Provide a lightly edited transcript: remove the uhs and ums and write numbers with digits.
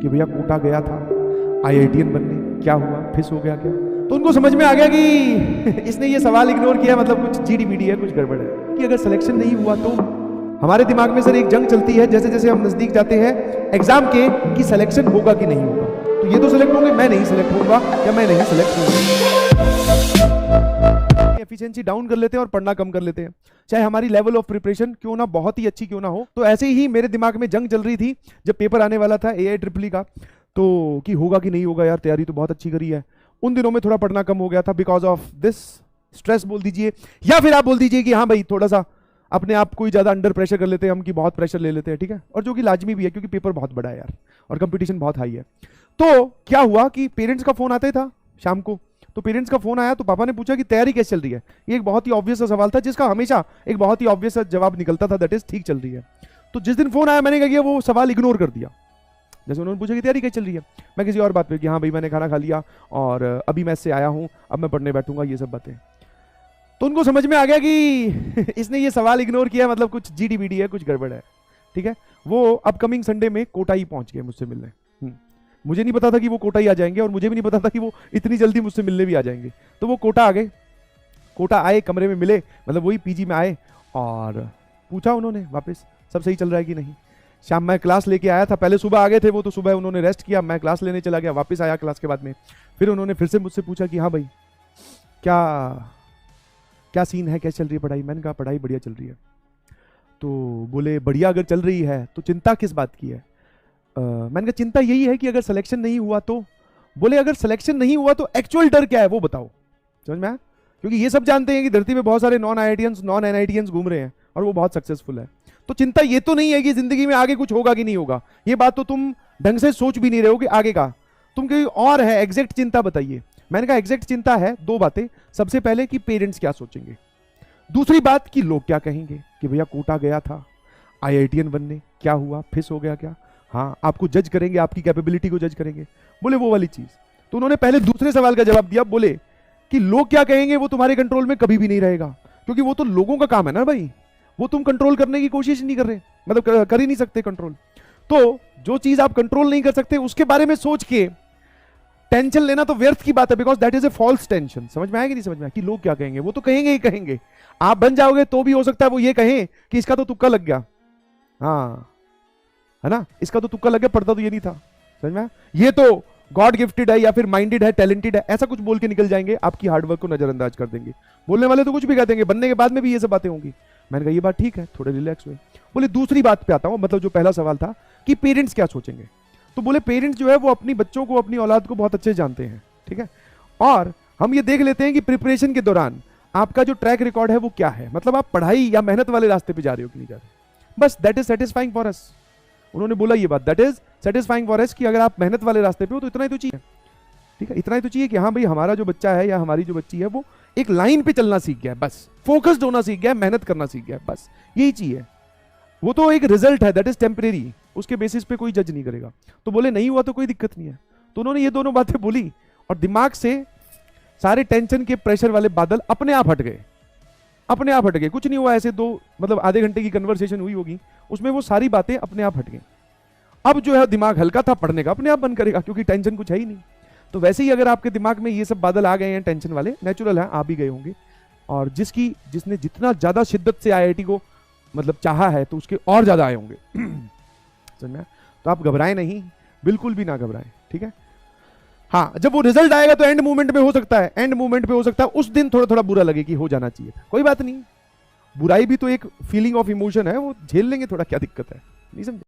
कि भैया कोटा गया था आईआईटीएन बनने, क्या हुआ, फिस हो गया क्या? तो उनको समझ में आ गया कि इसने ये सवाल इग्नोर किया, मतलब कुछ जीडीबीडी है, कुछ गड़बड़ है। कि अगर सिलेक्शन नहीं हुआ तो हमारे दिमाग में सर एक जंग चलती है जैसे जैसे हम नजदीक जाते हैं एग्जाम के, कि सिलेक्शन होगा कि नहीं होगा। तो ये तो सिलेक्ट होंगे, मैं नहीं सिलेक्ट होऊंगा या मैं नहीं सिलेक्ट होऊंगा। एफिशिएंसी डाउन कर लेते हैं और पढ़ना कम कर लेते हैं, चाहे हमारी लेवल ऑफ प्रिपरेशन क्यों ना बहुत ही अच्छी क्यों ना हो। तो ऐसे ही मेरे दिमाग में जंग चल रही थी जब पेपर आने वाला था AIEEE का, तो कि होगा कि नहीं होगा यार, तैयारी तो बहुत अच्छी करी है। उन दिनों में थोड़ा पढ़ना कम हो गया था बिकॉज ऑफ दिस स्ट्रेस बोल दीजिए, या फिर आप बोल दीजिए कि हाँ भाई थोड़ा सा अपने आप को ही ज्यादा अंडर प्रेशर कर लेते हैं हम, कि बहुत प्रेशर ले लेते हैं, ठीक है। और जो कि लाजमी भी है क्योंकि पेपर बहुत बड़ा है यार और कंपटीशन बहुत हाई है। तो क्या हुआ कि पेरेंट्स का फोन आता ही था शाम को, तो पेरेंट्स का फोन आया तो पापा ने पूछा कि तैयारी कैसे चल रही है। ये एक बहुत ही ऑब्वियस सा सवाल था जिसका हमेशा एक बहुत ही ऑब्वियस सा जवाब निकलता था, दैट इज ठीक चल रही है। तो जिस दिन फोन आया मैंने क्या किया, वो सवाल इग्नोर कर दिया। जैसे उन्होंने पूछा कि तैयारी कैसे चल रही है, मैं किसी और बात पे कि हाँ भाई मैंने खाना खा लिया और अभी मैं इससे आया हूँ, अब मैं पढ़ने बैठूंगा, ये सब बातें। तो उनको समझ में आ गया कि इसने ये सवाल इग्नोर किया, मतलब कुछ जीडीबीडी है, कुछ गड़बड़ है, ठीक है। वो अपकमिंग संडे में कोटा ही पहुंच गए मुझसे मिलने। मुझे नहीं पता था कि वो कोटा ही आ जाएंगे और मुझे भी नहीं पता था कि वो इतनी जल्दी मुझसे मिलने भी आ जाएंगे। तो वो कोटा आ गए, कोटा आए, कमरे में मिले, मतलब वही पीजी में आए और पूछा उन्होंने वापस सब सही चल रहा है कि नहीं। शाम मैं क्लास लेके आया था, पहले सुबह आ गए थे वो, तो सुबह उन्होंने रेस्ट किया, मैं क्लास लेने चला गया, वापस आया क्लास के बाद में। फिर उन्होंने फिर से मुझसे पूछा कि हाँ भाई क्या क्या सीन है, कैसे चल रही है पढ़ाई। मैंने कहा पढ़ाई बढ़िया चल रही है। तो बोले बढ़िया अगर चल रही है तो चिंता किस बात की है। मैंने कहा चिंता यही है कि अगर सिलेक्शन नहीं हुआ तो। बोले अगर सिलेक्शन नहीं हुआ तो एक्चुअल डर क्या है वो बताओ। समझ में आया? क्योंकि ये सब जानते हैं कि धरती पे बहुत सारे नॉन आईआईटीएंस नॉन एनआईटीएंस घूम रहे हैं और वो बहुत सक्सेसफुल है। तो चिंता ये तो नहीं है कि जिंदगी में आगे कुछ होगा कि नहीं होगा, ये बात तो तुम ढंग से सोच भी नहीं रहे हो कि आगे का, तुम कहीं और है। एग्जैक्ट चिंता बताइए। मैंने कहा एग्जैक्ट चिंता है दो बातें, सबसे पहले कि पेरेंट्स क्या सोचेंगे, दूसरी बात कि लोग क्या कहेंगे कि भैया कोटा गया था आईआईटीएन बनने, क्या हुआ, फिस हो गया क्या। हाँ आपको जज करेंगे, आपकी कैपेबिलिटी को जज करेंगे, बोले वो वाली चीज। तो उन्होंने पहले दूसरे सवाल का जवाब दिया, बोले कि लोग क्या कहेंगे वो तुम्हारे कंट्रोल में कभी भी नहीं रहेगा, क्योंकि वो तो लोगों का काम है ना भाई, वो तुम कंट्रोल करने की कोशिश नहीं कर रहे, मतलब कर ही नहीं सकते कंट्रोल। तो जो चीज आप कंट्रोल नहीं कर सकते उसके बारे में सोच के टेंशन लेना तो व्यर्थ की बात है, because that is a false tension. समझ में आएगी नहीं समझ में, कि लोग क्या कहेंगे, वो तो कहेंगे ही कहेंगे। आप बन जाओगे तो भी हो सकता है वो ये कहें कि इसका तो तुक्का लग गया, हाँ है ना, इसका तो तुक्का लग गया, पढ़ता तो ये नहीं था। समझ में, ये तो गॉड गिफ्टेड है या फिर माइंडेड है, टैलेंटेड है, ऐसा कुछ बोल के निकल जाएंगे, आपकी हार्डवर्क को नजरअंदाज कर देंगे। बोलने वाले तो कुछ भी कह देंगे, बनने के बाद में भी ये सब बातें होंगी। मैंने कहा ये बात ठीक है, थोड़े रिलैक्स हुए। बोले दूसरी बात पे आता हूं, मतलब जो पहला सवाल था कि पेरेंट्स क्या सोचेंगे। तो बोले पेरेंट्स जो है वो अपनी बच्चों को, अपनी औलाद को बहुत अच्छे जानते हैं, ठीक है। और हम ये देख लेते हैं कि प्रिपरेशन के दौरान आपका जो ट्रैक रिकॉर्ड है वो क्या है, मतलब आप पढ़ाई या मेहनत वाले रास्ते पे जा रहे हो कि नहीं जा रहे। बस that is satisfying for us. उन्होंने बोला ये बात, that is satisfying for us, कि अगर आप मेहनत वाले रास्ते पे हो तो इतना ही तो चाहिए, ठीक है। इतना ही तो चाहिए कि हाँ भाई हमारा जो बच्चा है या हमारी जो बच्ची है वो एक लाइन पे चलना सीख गया है, बस फोकस्ड होना सीख गया है, मेहनत करना सीख गया है, बस यही चाहिए। वो तो एक रिजल्ट है, दैट इज टेम्परेरी, उसके बेसिस पे कोई जज नहीं करेगा। तो बोले नहीं हुआ तो कोई दिक्कत नहीं है। तो उन्होंने ये दोनों बातें बोली और दिमाग से सारे टेंशन के प्रेशर वाले बादल अपने आप हट गए, अपने आप हट गए। कुछ नहीं हुआ, ऐसे दो मतलब आधे घंटे की कन्वर्सेशन हुई होगी, उसमें वो सारी बातें अपने आप हट गई। अब जो है दिमाग हल्का था, पढ़ने का अपने आप बंद करेगा क्योंकि टेंशन कुछ है ही नहीं। तो वैसे ही अगर आपके दिमाग में ये सब बादल आ गए हैं टेंशन वाले, नेचुरल है, आ भी गए होंगे। और जिसने जितना ज्यादा शिद्दत से आईआईटी को मतलब चाहा है तो उसके और ज्यादा आए होंगे। समझ में? तो आप घबराएं नहीं, बिल्कुल भी ना घबराएं, ठीक है। हाँ जब वो रिजल्ट आएगा तो एंड मूवमेंट में हो सकता है, एंड मूवमेंट पे हो सकता है उस दिन थोड़ा थोड़ा बुरा लगे कि हो जाना चाहिए, कोई बात नहीं। बुराई भी तो एक फीलिंग ऑफ इमोशन है, वो झेल लेंगे, थोड़ा क्या दिक्कत है, नहीं समझे।